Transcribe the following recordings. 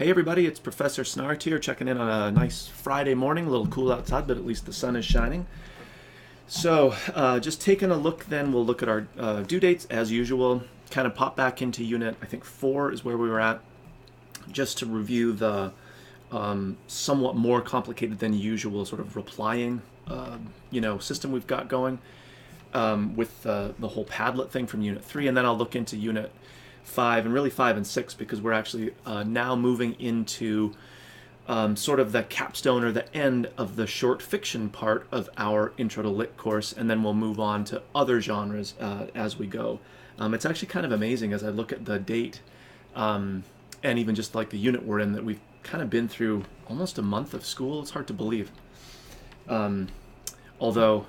Hey everybody, it's Professor Snart here, checking in on a nice Friday morning. A little cool outside, but at least the sun is shining. So just taking a look then, we'll look at our due dates as usual. Kind of pop back into unit, I think 4 is where we were at, just to review the somewhat more complicated than usual sort of replying system we've got going with the whole Padlet thing from unit 3, and then I'll look into unit 5 and really 5 and 6 because we're actually now moving into sort of the capstone or the end of the short fiction part of our Intro to Lit course, and then we'll move on to other genres as we go. It's actually kind of amazing as I look at the date and even just like the unit we're in that we've kind of been through almost a month of school. It's hard to believe. Although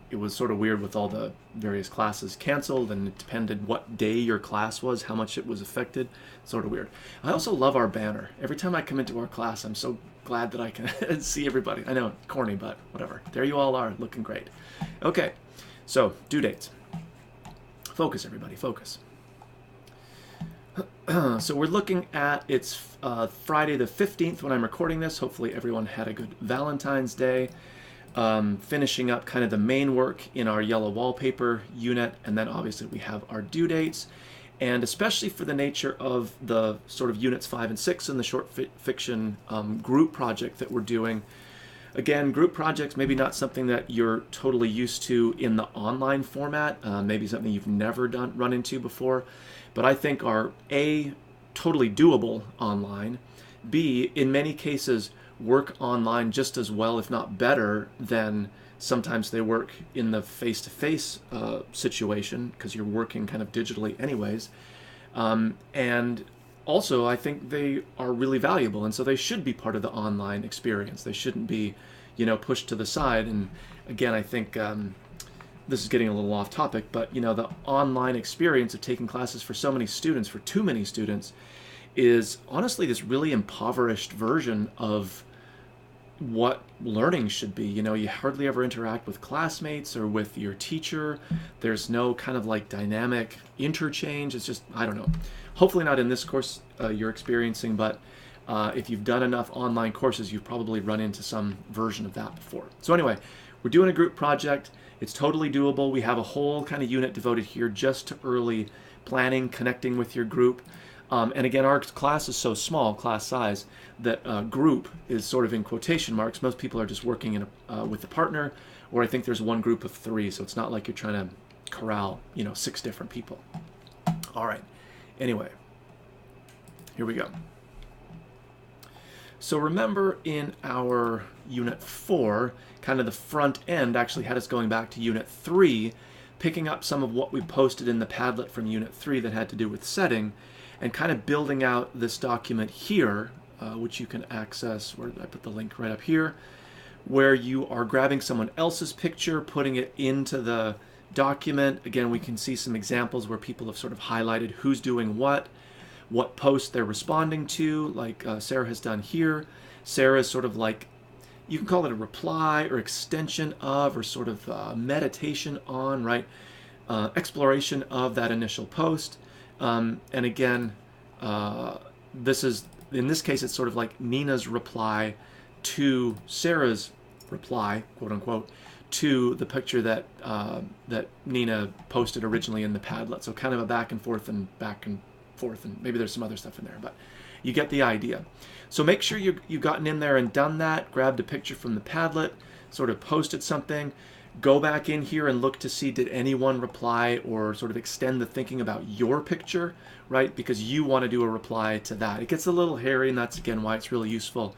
it was sort of weird with all the various classes canceled, and it depended what day your class was, how much it was affected. Sort of weird. I also love our banner. Every time I come into our class, I'm so glad that I can see everybody. I know, corny, but whatever. There you all are, looking great. Okay, so due dates. Focus, everybody, focus. So we're looking at, it's Friday the 15th when I'm recording this. Hopefully everyone had a good Valentine's Day. Finishing up kind of the main work in our yellow wallpaper unit, and then obviously we have our due dates, and especially for the nature of the sort of units 5 and 6 in the short fiction group project that we're doing. Again, group projects, maybe not something that you're totally used to in the online format, maybe something you've never run into before, but I think are A, totally doable online, B, in many cases work online just as well, if not better, than sometimes they work in the face-to-face situation, because you're working kind of digitally anyways. And also, I think they are really valuable, and so they should be part of the online experience. They shouldn't be, pushed to the side. And again, I think this is getting a little off topic, but the online experience of taking classes for so many students, for too many students, is honestly this really impoverished version of what learning should be. You hardly ever interact with classmates or with your teacher. There's no kind of like dynamic interchange. It's just, I don't know. Hopefully not in this course you're experiencing, but if you've done enough online courses, you've probably run into some version of that before. So anyway, we're doing a group project. It's totally doable. We have a whole kind of unit devoted here just to early planning, connecting with your group. And again, our class is so small, class size, that group is sort of in quotation marks. Most people are just working with a partner, or I think there's one group of 3, so it's not like you're trying to corral, 6 different people. All right. Anyway, here we go. So remember in our Unit 4, kind of the front end actually had us going back to Unit 3, picking up some of what we posted in the Padlet from Unit 3 that had to do with setting, and kind of building out this document here, which you can access, where I put the link right up here, where you are grabbing someone else's picture, putting it into the document. Again, we can see some examples where people have sort of highlighted who's doing what post they're responding to, like Sarah has done here. Sarah is sort of like, you can call it a reply or extension of, or sort of meditation on, right? Exploration of that initial post. And again, this is, in this case, it's sort of like Nina's reply to Sarah's reply, quote unquote, to the picture that that Nina posted originally in the Padlet. So kind of a back and forth, and maybe there's some other stuff in there, but you get the idea. So make sure you've gotten in there and done that, grabbed a picture from the Padlet, sort of posted something. Go back in here and look to see, did anyone reply or sort of extend the thinking about your picture, right? Because you want to do a reply to that. It gets a little hairy, and that's again why it's really useful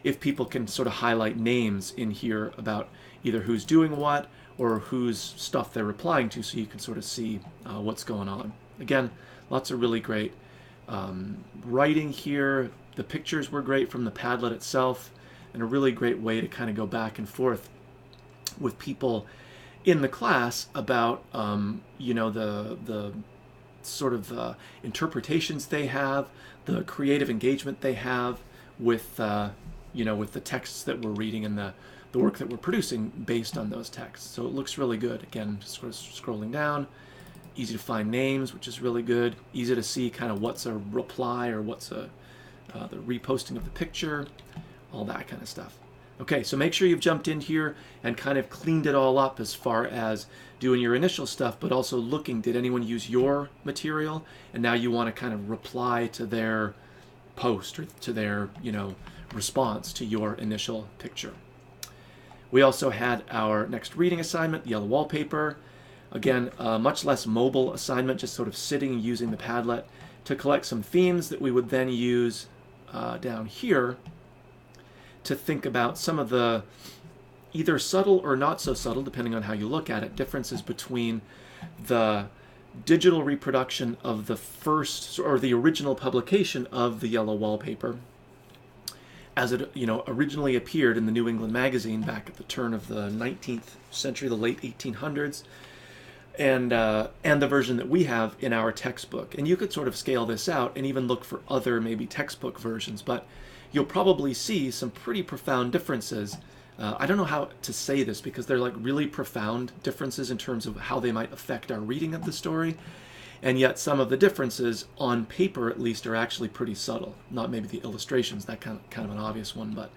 if people can sort of highlight names in here about either who's doing what or whose stuff they're replying to, so you can sort of see what's going on. Again, lots of really great writing here. The pictures were great from the Padlet itself, and a really great way to kind of go back and forth with people in the class about the sort of interpretations they have, the creative engagement they have with with the texts that we're reading and the work that we're producing based on those texts. So it looks really good. Again, just sort of scrolling down, easy to find names, which is really good. Easy to see kind of what's a reply or what's a the reposting of the picture, all that kind of stuff. Okay, so make sure you've jumped in here and kind of cleaned it all up as far as doing your initial stuff, but also looking, did anyone use your material? And now you want to kind of reply to their post or to their, response to your initial picture. We also had our next reading assignment, the yellow wallpaper. Again, a much less mobile assignment, just sort of sitting and using the Padlet to collect some themes that we would then use down here to think about some of the either subtle or not so subtle, depending on how you look at it, differences between the digital reproduction of the first or the original publication of the yellow wallpaper as it originally appeared in the New England magazine back at the turn of the 19th century, the late 1800s, and the version that we have in our textbook. And you could sort of scale this out and even look for other maybe textbook versions, but you'll probably see some pretty profound differences. I don't know how to say this because they're like really profound differences in terms of how they might affect our reading of the story. And yet some of the differences on paper at least are actually pretty subtle. Not maybe the illustrations, that kind of an obvious one, but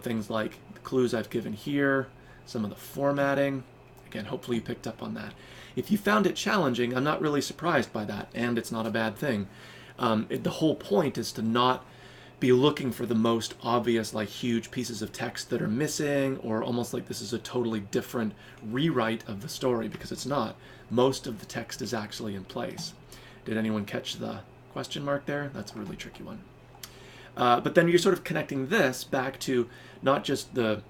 things like the clues I've given here, some of the formatting. Again, hopefully you picked up on that. If you found it challenging, I'm not really surprised by that, and it's not a bad thing. The whole point is to not be looking for the most obvious, like huge pieces of text that are missing, or almost like this is a totally different rewrite of the story, because it's not. Most of the text is actually in place. Did anyone catch the question mark there? That's a really tricky one. But then you're sort of connecting this back to not just the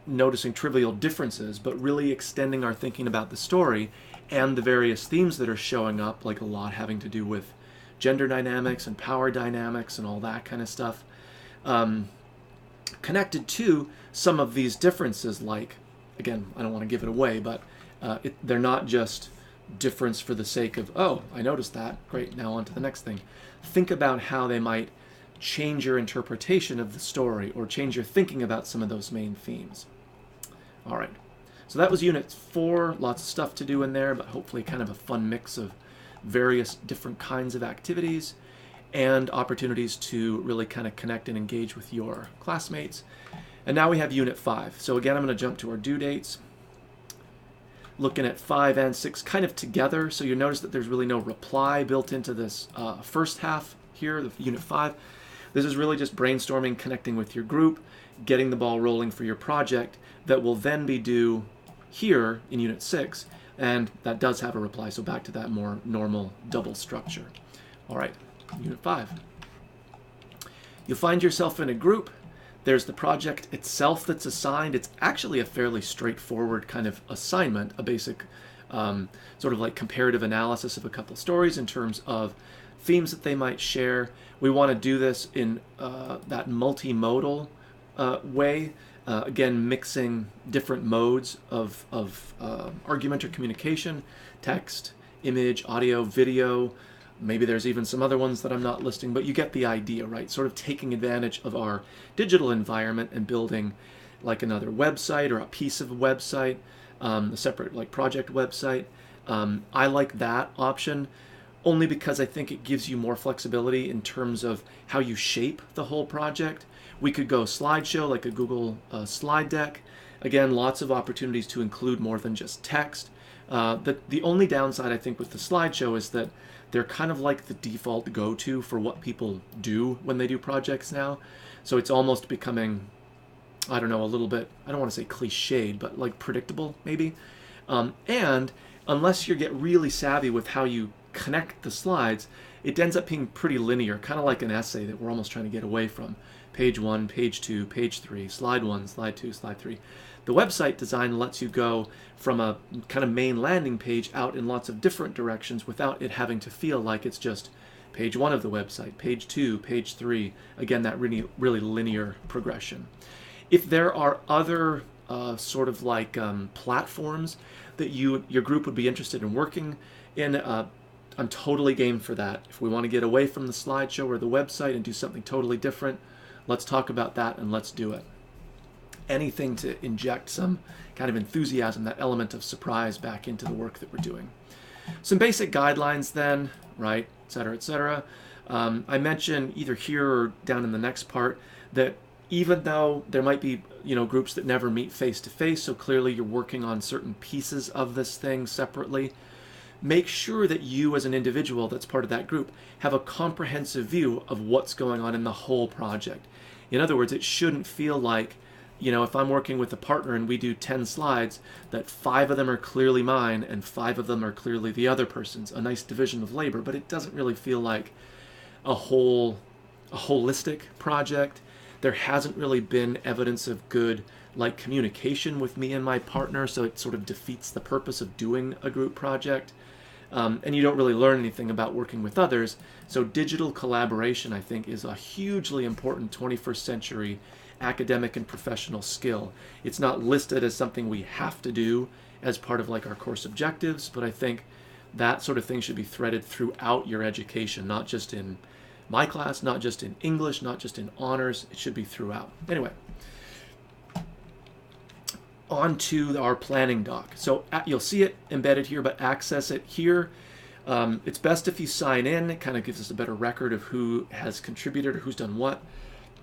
noticing trivial differences, but really extending our thinking about the story and the various themes that are showing up, like a lot having to do with gender dynamics and power dynamics and all that kind of stuff, connected to some of these differences. Like, again, I don't want to give it away, but they're not just difference for the sake of, oh, I noticed that, great, now on to the next thing. Think about how they might change your interpretation of the story or change your thinking about some of those main themes. All right, so that was Unit 4, lots of stuff to do in there, but hopefully kind of a fun mix of various different kinds of activities and opportunities to really kind of connect and engage with your classmates. And now we have Unit 5. So again, I'm going to jump to our due dates. Looking at 5 and 6 kind of together, so you notice that there's really no reply built into this first half here, the Unit 5. This is really just brainstorming, connecting with your group, getting the ball rolling for your project that will then be due here in Unit 6, and that does have a reply, so back to that more normal double structure. All right, Unit 5. You'll find yourself in a group. There's the project itself that's assigned. It's actually a fairly straightforward kind of assignment, a basic sort of like comparative analysis of a couple stories in terms of themes that they might share. We want to do this in that multimodal way, again, mixing different modes of argument or communication, text, image, audio, video. Maybe there's even some other ones that I'm not listing, but you get the idea, right? Sort of taking advantage of our digital environment and building like another website or a piece of a website, a separate like project website. I like that option only because I think it gives you more flexibility in terms of how you shape the whole project. We could go slideshow, like a Google slide deck. Again, lots of opportunities to include more than just text. The only downside, I think, with the slideshow is that they're kind of like the default go-to for what people do when they do projects now. So it's almost becoming, I don't know, a little bit, I don't want to say cliched, but like predictable, maybe. And unless you get really savvy with how you connect the slides, it ends up being pretty linear, kind of like an essay that we're almost trying to get away from. Page 1, page 2, page 3, slide 1, slide 2, slide 3. The website design lets you go from a kind of main landing page out in lots of different directions without it having to feel like it's just page 1 of the website, page 2, page 3. Again, that really linear progression. If there are other sort of like platforms that your group would be interested in working in, I'm totally game for that. If we want to get away from the slideshow or the website and do something totally different, let's talk about that and let's do it. Anything to inject some kind of enthusiasm, that element of surprise back into the work that we're doing. Some basic guidelines then, right, et cetera, et cetera. I mentioned either here or down in the next part that even though there might be, groups that never meet face to face, so clearly you're working on certain pieces of this thing separately, make sure that you as an individual that's part of that group have a comprehensive view of what's going on in the whole project. In other words, it shouldn't feel like, if I'm working with a partner and we do 10 slides, that 5 of them are clearly mine and 5 of them are clearly the other person's. A nice division of labor, but it doesn't really feel like a holistic project. There hasn't really been evidence of good communication with me and my partner, so it sort of defeats the purpose of doing a group project. And you don't really learn anything about working with others. So digital collaboration, I think, is a hugely important 21st century academic and professional skill. It's not listed as something we have to do as part of our course objectives, but I think that sort of thing should be threaded throughout your education, not just in my class, not just in English, not just in honors. It should be throughout. Anyway, on to our planning doc. So you'll see it embedded here, but access it here. It's best if you sign in. It kind of gives us a better record of who has contributed or who's done what.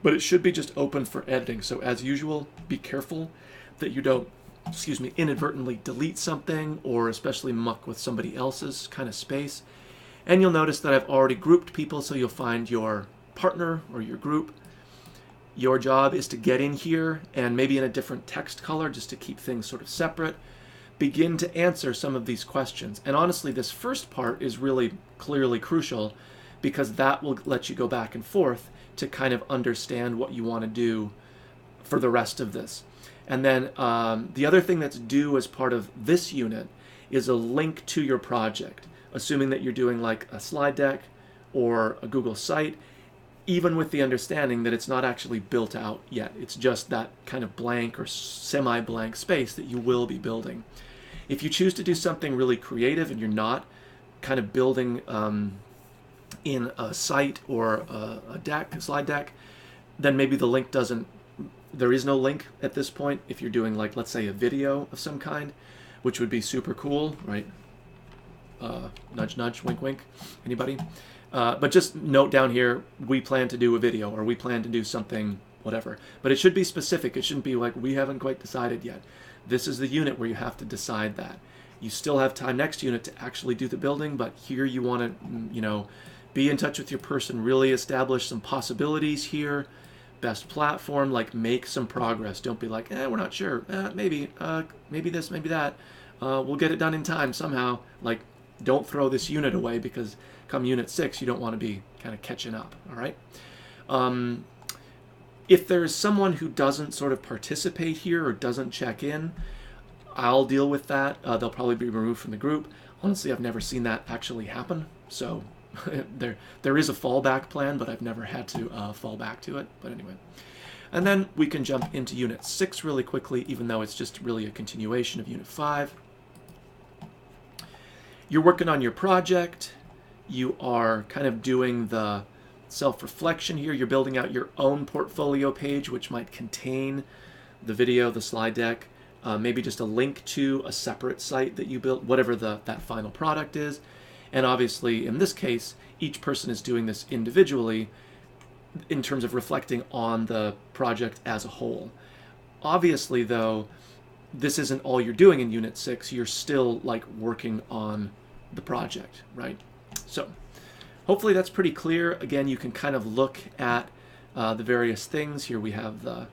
But it should be just open for editing. So as usual, be careful that you don't, inadvertently delete something or especially muck with somebody else's kind of space. And you'll notice that I've already grouped people, so you'll find your partner or your group. Your job is to get in here and maybe in a different text color just to keep things sort of separate. Begin to answer some of these questions. And honestly, this first part is really clearly crucial because that will let you go back and forth to kind of understand what you want to do for the rest of this. And then the other thing that's due as part of this unit is a link to your project, assuming that you're doing a slide deck or a Google site, even with the understanding that it's not actually built out yet. It's just that kind of blank or semi-blank space that you will be building. If you choose to do something really creative and you're not kind of building in a site or a slide deck, then maybe the link there is no link at this point. If you're doing let's say a video of some kind, which would be super cool, right? Nudge, nudge, wink, wink. Anybody? But just note down here, we plan to do a video or we plan to do something, whatever. But it should be specific. It shouldn't be we haven't quite decided yet. This is the unit where you have to decide that. You still have time next unit to actually do the building, but here you want to, be in touch with your person, really establish some possibilities here, best platform, make some progress. Don't be we're not sure, maybe this, maybe that. We'll get it done in time somehow. Don't throw this unit away because come unit 6, you don't want to be kind of catching up, all right? If there's someone who doesn't sort of participate here or doesn't check in, I'll deal with that. They'll probably be removed from the group. Honestly, I've never seen that actually happen, so there is a fallback plan, but I've never had to fall back to it, but anyway. And then we can jump into unit 6 really quickly, even though it's just really a continuation of unit 5. You're working on your project. You are kind of doing the self-reflection here. You're building out your own portfolio page, which might contain the video, the slide deck, maybe just a link to a separate site that you built, whatever that final product is. And obviously, in this case, each person is doing this individually in terms of reflecting on the project as a whole. Obviously, though, this isn't all you're doing in Unit 6. You're still working on the project, right? So hopefully that's pretty clear. Again, you can kind of look at the various things. Here we have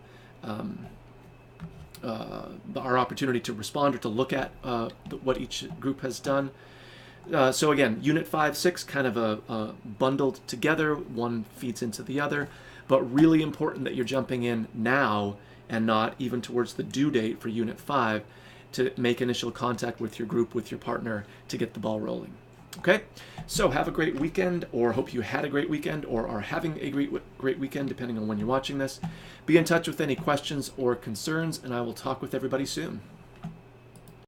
our opportunity to respond or to look at what each group has done. So again, Unit 5, 6 kind of bundled together. One feeds into the other, but really important that you're jumping in now and not even towards the due date for Unit 5 to make initial contact with your group, with your partner, to get the ball rolling. Okay, so have a great weekend, or hope you had a great weekend, or are having a great weekend, depending on when you're watching this. Be in touch with any questions or concerns, and I will talk with everybody soon.